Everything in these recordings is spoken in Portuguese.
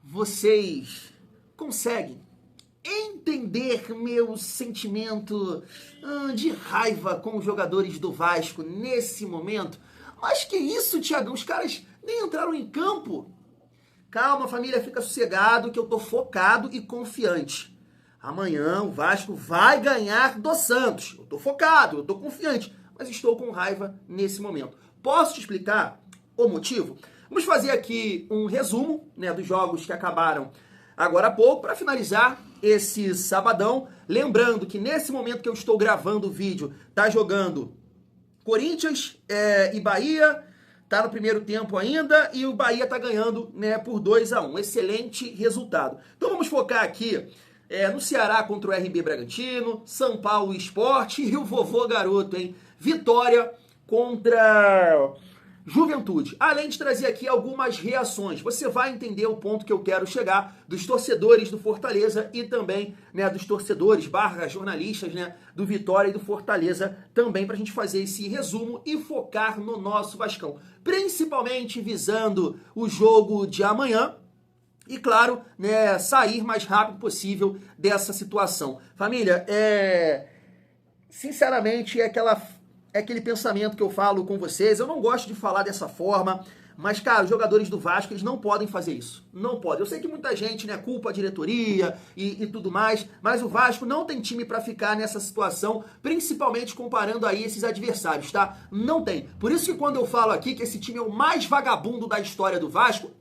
Vocês conseguem entender meu sentimento de raiva com os jogadores do Vasco nesse momento? Mas que isso, Thiagão? Os caras nem entraram em campo. Calma, família, fica sossegado que eu tô focado e confiante. Amanhã o Vasco vai ganhar do Santos. Eu tô focado, eu tô confiante, mas estou com raiva nesse momento. Posso te explicar o motivo? Vamos fazer aqui um resumo, dos jogos que acabaram agora há pouco, para finalizar esse sabadão. Lembrando que nesse momento que eu estou gravando o vídeo, tá jogando Corinthians e Bahia, tá no primeiro tempo ainda, e o Bahia tá ganhando por 2-1. Excelente resultado. Então vamos focar aqui no Ceará contra o RB Bragantino, São Paulo Sport e o vovô garoto, hein? Vitória contra Juventude. Além de trazer aqui algumas reações, você vai entender o ponto que eu quero chegar dos torcedores do Fortaleza e também dos torcedores / jornalistas do Vitória e do Fortaleza também, para a gente fazer esse resumo e focar no nosso Vascão, principalmente visando o jogo de amanhã e, claro, sair mais rápido possível dessa situação. Família, sinceramente, é aquele pensamento que eu falo com vocês. Eu não gosto de falar dessa forma, mas, cara, os jogadores do Vasco, eles não podem fazer isso. Não podem. Eu sei que muita gente, culpa a diretoria e tudo mais, mas o Vasco não tem time pra ficar nessa situação, principalmente comparando aí esses adversários, tá? Não tem. Por isso que quando eu falo aqui que esse time é o mais vagabundo da história do Vasco,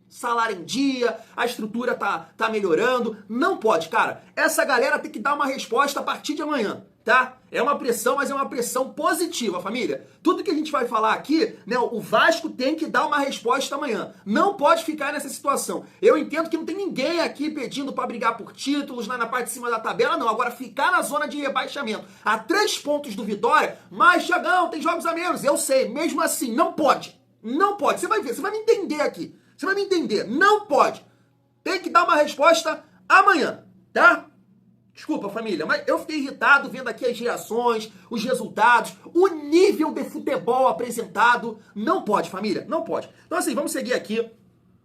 salário em dia, a estrutura tá melhorando. Não pode, cara. Essa galera tem que dar uma resposta a partir de amanhã, tá? É uma pressão, mas é uma pressão positiva, família. Tudo que a gente vai falar aqui, o Vasco tem que dar uma resposta amanhã. Não pode ficar nessa situação. Eu entendo que não tem ninguém aqui pedindo pra brigar por títulos na parte de cima da tabela, não. Agora, ficar na zona de rebaixamento a 3 pontos do Vitória, mas, Thiagão, tem jogos a menos. Eu sei, mesmo assim, não pode. Não pode. Você vai ver, você vai me entender aqui. Você vai me entender. Não pode. Tem que dar uma resposta amanhã, tá? Desculpa, família, mas eu fiquei irritado vendo aqui as reações, os resultados, o nível de futebol apresentado. Não pode, família, não pode. Então, assim, vamos seguir aqui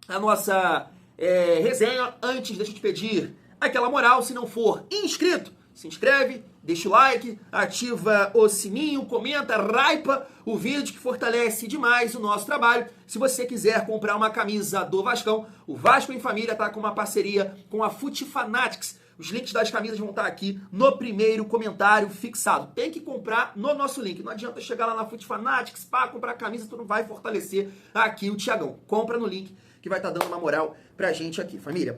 a nossa resenha. Antes, deixa eu te pedir aquela moral. Se não for inscrito, se inscreve, deixa o like, ativa o sininho, comenta, hypa o vídeo, que fortalece demais o nosso trabalho. Se você quiser comprar uma camisa do Vascão, o Vasco em Família tá com uma parceria com a Fute Fanatics. Os links das camisas vão estar aqui no primeiro comentário fixado. Tem que comprar no nosso link. Não adianta chegar lá na Fute Fanatics, comprar a camisa, tu não vai fortalecer aqui o Thiagão. Compra no link que vai estar dando uma moral pra gente aqui, família.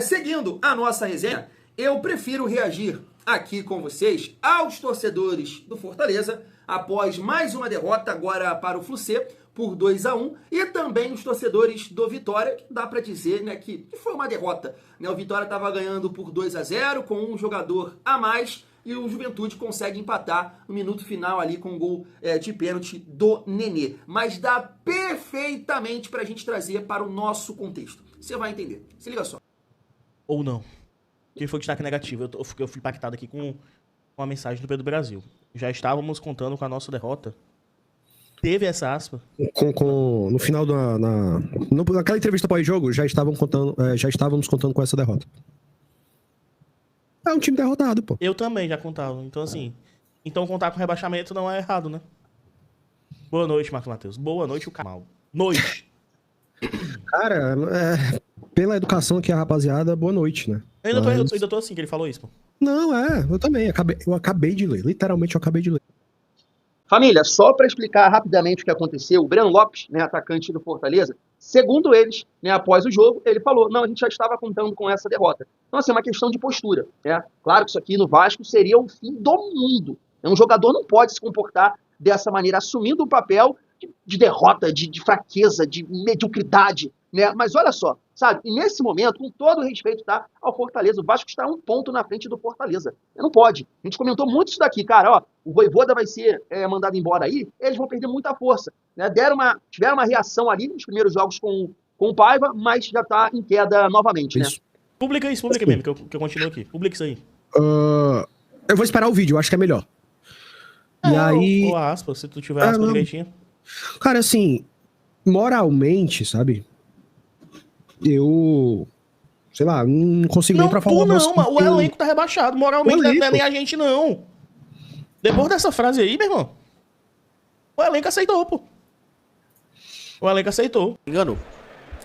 Seguindo a nossa resenha, eu prefiro reagir aqui com vocês aos torcedores do Fortaleza após mais uma derrota agora para o Flucê por 2-1, e também os torcedores do Vitória, que dá para dizer que foi uma derrota. O Vitória estava ganhando por 2-0 com um jogador a mais e o Juventude consegue empatar no minuto final ali com um gol de pênalti do Nenê. Mas dá perfeitamente para a gente trazer para o nosso contexto. Você vai entender. Se liga só. Ou não. Que foi o destaque negativo. Eu fui impactado aqui com uma mensagem do Pedro Brasil. Já estávamos contando com a nossa derrota. Teve essa aspa. No final naquela entrevista pós-jogo, já estávamos contando com essa derrota. É um time derrotado, pô. Eu também já contava. Então, assim, contar com rebaixamento não é errado, né? Boa noite, Marcos Matheus. Boa noite, o Camal. Noite. Cara, pela educação aqui, a rapaziada, boa noite, né? Eu ainda tô assim, que ele falou isso, pô. Não, eu também. Eu acabei de ler. Literalmente, eu acabei de ler. Família, só para explicar rapidamente o que aconteceu, o Breno Lopes, atacante do Fortaleza, segundo eles, após o jogo, ele falou, não, a gente já estava contando com essa derrota. Então, assim, é uma questão de postura, Claro que isso aqui no Vasco seria o fim do mundo. Um jogador não pode se comportar dessa maneira, assumindo o papel de derrota, de fraqueza, de mediocridade, Mas olha só, sabe, e nesse momento, com todo o respeito, ao Fortaleza, o Vasco está 1 ponto na frente do Fortaleza. Não pode. A gente comentou muito isso daqui, cara, o Vojvoda vai ser mandado embora aí, eles vão perder muita força, tiveram uma reação ali nos primeiros jogos com o Paiva, mas já está em queda novamente, Isso. Publica mesmo, que eu continuo aqui. Publica isso aí. Eu vou esperar o vídeo, eu acho que é melhor. E aí... Ou a aspa, se tu tiver aspa direitinho. Cara, assim, moralmente, sabe? eu... Sei lá, não consigo nem pra falar. Não, mas o elenco tá rebaixado. Moralmente não é nem a gente, não. Depois dessa frase aí, meu irmão, o elenco aceitou, pô. O elenco aceitou. Enganou.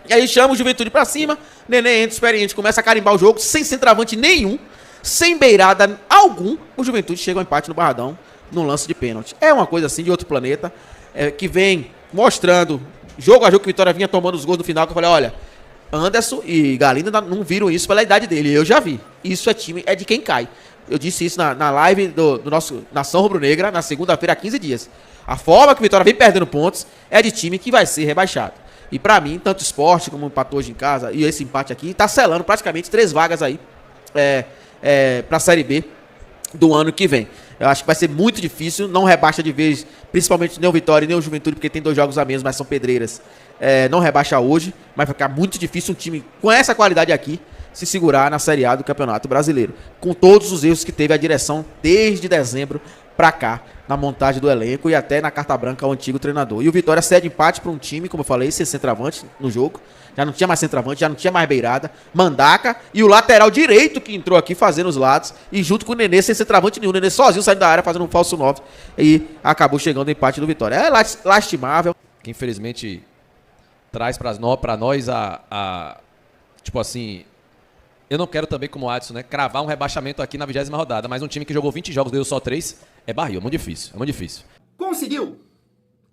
E aí chama o Juventude pra cima, Nenê entra experiente, começa a carimbar o jogo, sem centroavante nenhum, sem beirada algum, o Juventude chega ao empate no Barradão, no lance de pênalti. É uma coisa assim de outro planeta, que vem mostrando, jogo a jogo que o Vitória vinha tomando os gols no final, que eu falei, olha, Anderson e Galindo não viram isso pela idade dele, eu já vi. Isso é time, é de quem cai. Eu disse isso na live do nosso Nação Rubro-Negra, na segunda-feira, há 15 dias. A forma que o Vitória vem perdendo pontos é de time que vai ser rebaixado. E pra mim, tanto o Sport como empatou hoje em casa, e esse empate aqui, tá selando praticamente 3 vagas aí pra Série B do ano que vem. Eu acho que vai ser muito difícil, não rebaixa de vez, principalmente nem o Vitória nem o Juventude, porque tem 2 jogos a menos, mas são pedreiras. Não rebaixa hoje, mas vai ficar muito difícil um time com essa qualidade aqui se segurar na Série A do Campeonato Brasileiro. Com todos os erros que teve a direção desde dezembro pra cá, na montagem do elenco e até na carta branca ao antigo treinador. E o Vitória cede empate para um time, como eu falei, sem centroavante no jogo. Já não tinha mais centroavante, já não tinha mais beirada. Mandaca e o lateral direito que entrou aqui fazendo os lados. E junto com o Nenê sem centroavante nenhum. O Nenê sozinho saindo da área fazendo um falso 9. E acabou chegando o empate do Vitória. É lastimável. Que infelizmente traz pra nós tipo assim... Eu não quero também, como o Adson, né, cravar um rebaixamento aqui na 20ª rodada, mas um time que jogou 20 jogos, deu só 3, é barril, é muito difícil. Conseguiu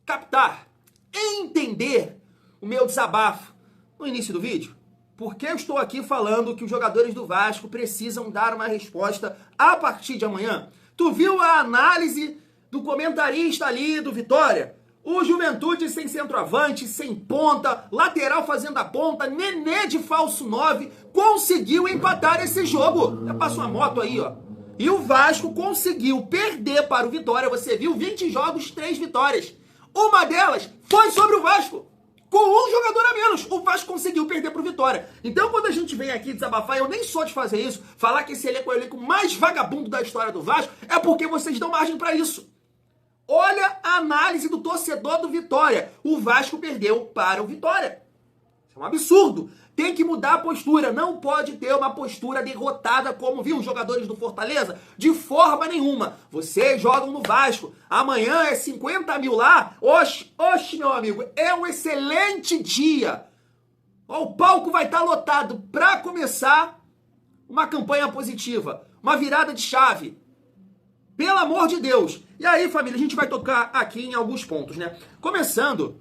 captar, entender o meu desabafo no início do vídeo? Porque eu estou aqui falando que os jogadores do Vasco precisam dar uma resposta a partir de amanhã. Tu viu a análise do comentarista ali do Vitória? O Juventude sem centroavante, sem ponta, lateral fazendo a ponta, Nenê de falso 9, conseguiu empatar esse jogo. Já passa uma moto aí, ó. E o Vasco conseguiu perder para o Vitória. Você viu 20 jogos, 3 vitórias. Uma delas foi sobre o Vasco. Com um jogador a menos, o Vasco conseguiu perder para o Vitória. Então, quando a gente vem aqui desabafar, eu nem sou de fazer isso, falar que esse elenco é o elenco mais vagabundo da história do Vasco, é porque vocês dão margem para isso. Olha a análise do torcedor do Vitória. O Vasco perdeu para o Vitória. Isso é um absurdo. Tem que mudar a postura. Não pode ter uma postura derrotada como viu os jogadores do Fortaleza. De forma nenhuma. Vocês jogam no Vasco. Amanhã é 50 mil lá. Oxe, meu amigo. É um excelente dia. O palco vai estar lotado para começar uma campanha positiva. Uma virada de chave. Pelo amor de Deus. E aí, família, a gente vai tocar aqui em alguns pontos, né? Começando,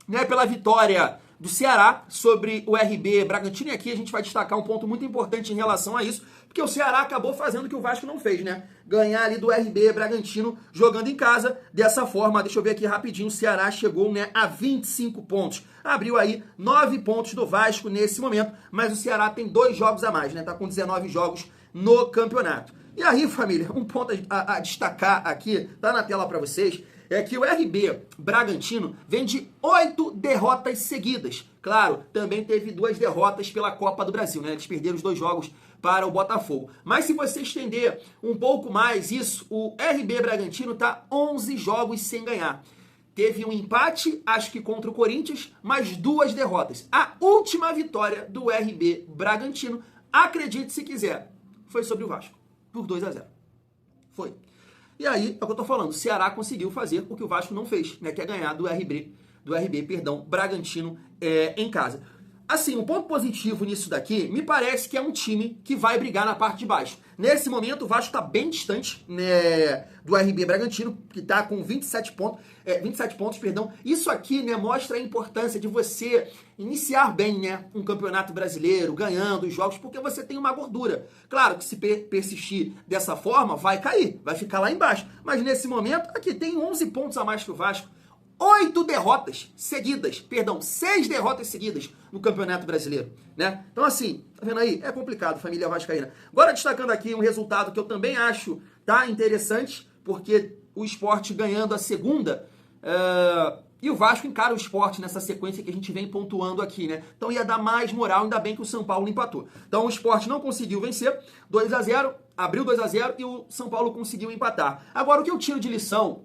né, pela vitória do Ceará sobre o RB Bragantino. E aqui a gente vai destacar um ponto muito importante em relação a isso, porque o Ceará acabou fazendo o que o Vasco não fez, né? Ganhar ali do RB Bragantino jogando em casa. Dessa forma, deixa eu ver aqui rapidinho, o Ceará chegou, né, a 25 pontos. Abriu aí 9 pontos do Vasco nesse momento, mas o Ceará tem 2 jogos a mais, né? Tá com 19 jogos no campeonato. E aí, família, um ponto a destacar aqui, tá na tela para vocês, é que o RB Bragantino vem de 8 derrotas seguidas. Claro, também teve 2 derrotas pela Copa do Brasil, né? Eles perderam os 2 jogos para o Botafogo. Mas se você estender um pouco mais isso, o RB Bragantino tá 11 jogos sem ganhar. Teve um empate, acho que contra o Corinthians, mais 2 derrotas. A última vitória do RB Bragantino, acredite se quiser, foi sobre o Vasco. Por 2-0. Foi. E aí, é o que eu tô falando, o Ceará conseguiu fazer o que o Vasco não fez, né? Que é ganhar do RB Bragantino em casa. Assim, um ponto positivo nisso daqui, me parece que é um time que vai brigar na parte de baixo. Nesse momento, o Vasco tá bem distante, né, do RB Bragantino, que tá com 27 pontos. Isso aqui, né, mostra a importância de você iniciar bem, né, um campeonato brasileiro, ganhando os jogos, porque você tem uma gordura. Claro que se persistir dessa forma, vai cair, vai ficar lá embaixo. Mas nesse momento, aqui tem 11 pontos a mais que o Vasco. 6 derrotas seguidas no Campeonato Brasileiro, né? Então, assim, tá vendo aí? É complicado, família vascaína. Agora, destacando aqui um resultado que eu também acho interessante, porque o Sport ganhando a segunda, e o Vasco encara o Sport nessa sequência que a gente vem pontuando aqui, né? Então ia dar mais moral, ainda bem que o São Paulo empatou. Então o Sport não conseguiu vencer, 2-0, abriu 2-0 e o São Paulo conseguiu empatar. Agora, o que eu tiro de lição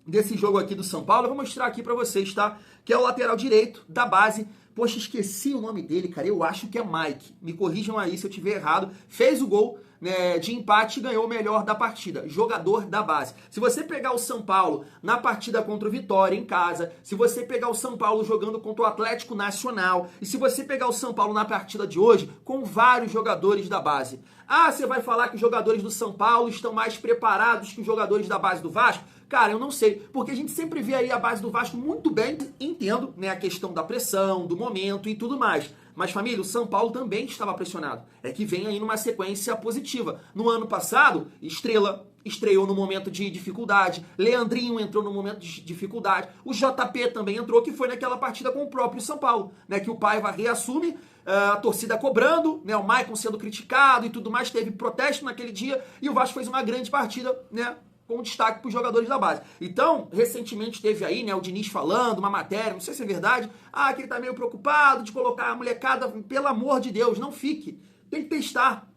desse jogo aqui do São Paulo, eu vou mostrar aqui pra vocês, tá? Que é o lateral direito da base, Poxa, esqueci o nome dele, cara. Eu acho que é Mike. Me corrijam aí se eu tiver errado. Fez o gol, né, de empate e ganhou o melhor da partida. Jogador da base. Se você pegar o São Paulo na partida contra o Vitória em casa, se você pegar o São Paulo jogando contra o Atlético Nacional, e se você pegar o São Paulo na partida de hoje, com vários jogadores da base. Ah, você vai falar que os jogadores do São Paulo estão mais preparados que os jogadores da base do Vasco? Cara, eu não sei, porque a gente sempre vê aí a base do Vasco muito bem, entendo, né, a questão da pressão, do momento e tudo mais. Mas, família, o São Paulo também estava pressionado. É que vem aí numa sequência positiva. No ano passado, Estrela estreou no momento de dificuldade, Leandrinho entrou no momento de dificuldade, o JP também entrou, que foi naquela partida com o próprio São Paulo, né, que o Paiva reassume, a torcida cobrando, né, o Maicon sendo criticado e tudo mais, teve protesto naquele dia, e o Vasco fez uma grande partida, né, com destaque para os jogadores da base. Então, recentemente teve aí, né, o Diniz falando, uma matéria, não sei se é verdade, que ele tá meio preocupado de colocar a molecada, pelo amor de Deus, não fique. Tem que testar.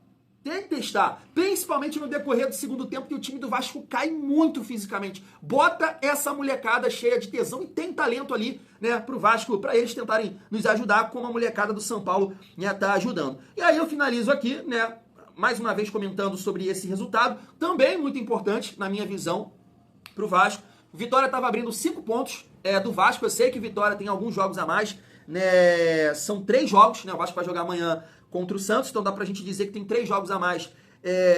Tem que testar. Principalmente no decorrer do segundo tempo, que o time do Vasco cai muito fisicamente. Bota essa molecada cheia de tesão e tem talento ali, né, pro Vasco, para eles tentarem nos ajudar, como a molecada do São Paulo, né, tá ajudando. E aí eu finalizo aqui, né, mais uma vez comentando sobre esse resultado, também muito importante, na minha visão, pro Vasco. Vitória estava abrindo 5 pontos do Vasco. Eu sei que Vitória tem alguns jogos a mais, né? São 3 jogos, né? O Vasco vai jogar amanhã contra o Santos, então dá pra gente dizer que tem 3 jogos a mais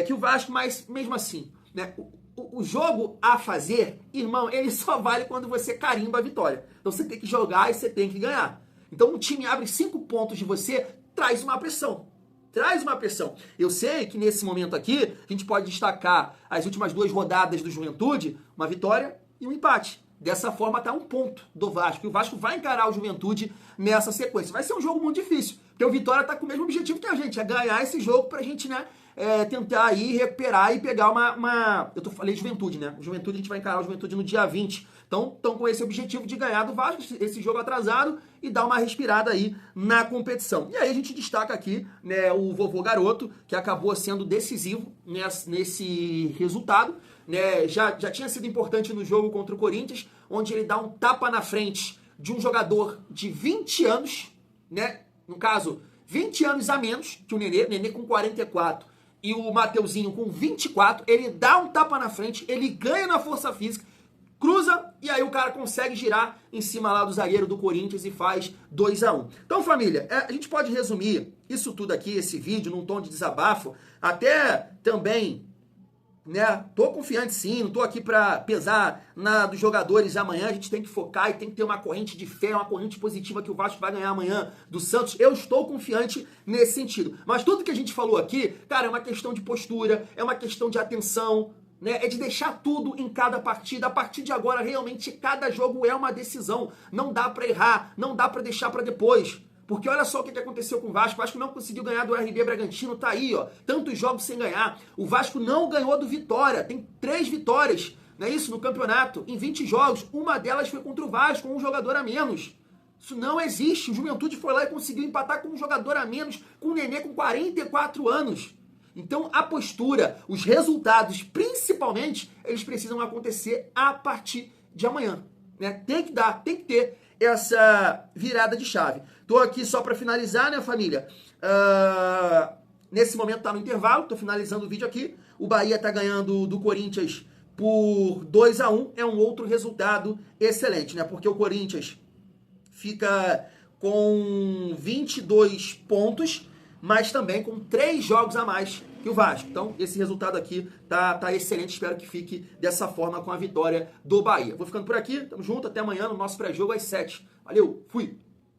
que o Vasco, mas mesmo assim, né? O jogo a fazer, irmão, ele só vale quando você carimba a vitória. Então você tem que jogar e você tem que ganhar. Então o time abre 5 pontos de você, traz uma pressão. Traz uma pressão. Eu sei que nesse momento aqui, a gente pode destacar as últimas 2 rodadas do Juventude, uma vitória e um empate. Dessa forma está 1 ponto do Vasco. E o Vasco vai encarar o Juventude nessa sequência. Vai ser um jogo muito difícil, porque o Vitória está com o mesmo objetivo que a gente, é ganhar esse jogo para a gente, né, tentar aí recuperar e pegar uma... Falei Juventude, né? O Juventude, a gente vai encarar o Juventude no dia 20. Então, estão com esse objetivo de ganhar do Vasco, esse jogo atrasado, e dar uma respirada aí na competição. E aí a gente destaca aqui, né, o vovô Garoto, que acabou sendo decisivo nesse resultado. Né, já tinha sido importante no jogo contra o Corinthians, onde ele dá um tapa na frente de um jogador de 20 anos, né? No caso, 20 anos a menos que o Nenê com 44 e o Mateuzinho com 24, ele dá um tapa na frente, ele ganha na força física, cruza, e aí o cara consegue girar em cima lá do zagueiro do Corinthians e faz 2-1. Então, família, a gente pode resumir isso tudo aqui, esse vídeo, num tom de desabafo, até também, né, tô confiante sim, não tô aqui pra pesar dos jogadores amanhã, a gente tem que focar e tem que ter uma corrente de fé, uma corrente positiva que o Vasco vai ganhar amanhã do Santos. Eu estou confiante nesse sentido. Mas tudo que a gente falou aqui, cara, é uma questão de postura, é uma questão de atenção, né, é de deixar tudo em cada partida. A partir de agora, realmente, cada jogo é uma decisão. Não dá pra errar, não dá pra deixar pra depois. Porque olha só o que aconteceu com o Vasco. O Vasco não conseguiu ganhar do RB Bragantino, tá aí, ó. Tantos jogos sem ganhar. O Vasco não ganhou do Vitória. Tem 3 vitórias, não é isso, no campeonato. Em 20 jogos, uma delas foi contra o Vasco, com um jogador a menos. Isso não existe. O Juventude foi lá e conseguiu empatar com um jogador a menos, com o Nenê com 44 anos. Então, a postura, os resultados, principalmente, eles precisam acontecer a partir de amanhã, né? Tem que ter essa virada de chave. Tô aqui só para finalizar, né, família? Nesse momento tá no intervalo, tô finalizando o vídeo aqui. O Bahia tá ganhando do Corinthians por 2-1. É um outro resultado excelente, né? Porque o Corinthians fica com 22 pontos, mas também com 3 jogos a mais que o Vasco. Então, esse resultado aqui tá excelente. Espero que fique dessa forma com a vitória do Bahia. Vou ficando por aqui. Tamo junto. Até amanhã no nosso pré-jogo às 7. Valeu. Fui.